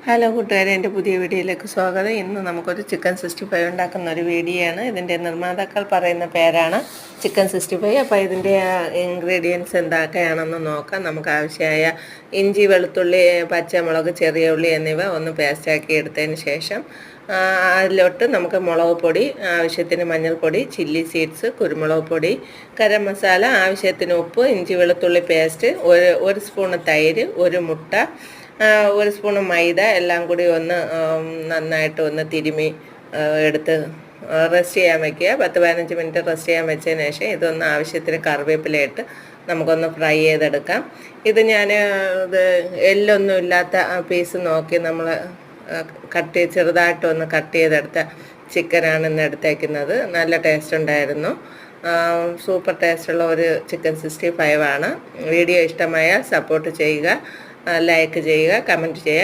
Hello കൂട്ടുകാരെ, എൻ്റെ പുതിയ വീഡിയോയിലേക്ക് സ്വാഗതം. ഇന്ന് നമുക്കൊരു ചിക്കൻ 65 ഉണ്ടാക്കുന്ന ഒരു വീഡിയോ ആണ്. ഇതിൻ്റെ നിർമ്മാതാക്കൾ പറയുന്ന പേരാണ് ചിക്കൻ 65. അപ്പോൾ ഇതിൻ്റെ ഇൻഗ്രീഡിയൻസ് എന്തൊക്കെയാണെന്ന് നോക്കാം. നമുക്ക് ആവശ്യമായ ഇഞ്ചി, വെളുത്തുള്ളി, പച്ചമുളക്, ചെറിയ ഉള്ളി എന്നിവ ഒന്ന് പേസ്റ്റാക്കി എടുത്തതിന് ശേഷം അതിലോട്ട് നമുക്ക് മുളക് പൊടി, ആവശ്യത്തിന് മഞ്ഞൾപ്പൊടി, ചില്ലി സീഡ്സ്, കുരുമുളക് പൊടി, ഗരം മസാല, ആവശ്യത്തിന് ഉപ്പ്, ഇഞ്ചി വെളുത്തുള്ളി പേസ്റ്റ്, ഒരു സ്പൂണ് തൈര്, ഒരു മുട്ട, ഒരു സ്പൂണ് മൈദ എല്ലാം കൂടി ഒന്ന് നന്നായിട്ട് ഒന്ന് തിരുമ്മി എടുത്ത് റെസ്റ്റ് ചെയ്യാൻ വയ്ക്കുക. 10-15 മിനിറ്റ് റെസ്റ്റ് ചെയ്യാൻ വെച്ചതിന് ശേഷം ഇതൊന്ന് ആവശ്യത്തിന് കറിവേപ്പിലയിട്ട് നമുക്കൊന്ന് ഫ്രൈ ചെയ്തെടുക്കാം. ഇത് ഞാൻ എല്ലൊന്നും ഇല്ലാത്ത പീസ് നോക്കി നമ്മൾ ചെറുതായിട്ടൊന്ന് കട്ട് ചെയ്തെടുത്ത ചിക്കനാണ് ഇന്ന് എടുത്തേക്കുന്നത്. നല്ല ടേസ്റ്റ് ഉണ്ടായിരുന്നു. സൂപ്പർ ടേസ്റ്റുള്ള ഒരു ചിക്കൻ 65 ആണ്. വീഡിയോ ഇഷ്ടമായാൽ സപ്പോർട്ട് ചെയ്യുക, ലൈക്ക് ചെയ്യുക, കമൻറ്റ് ചെയ്യുക.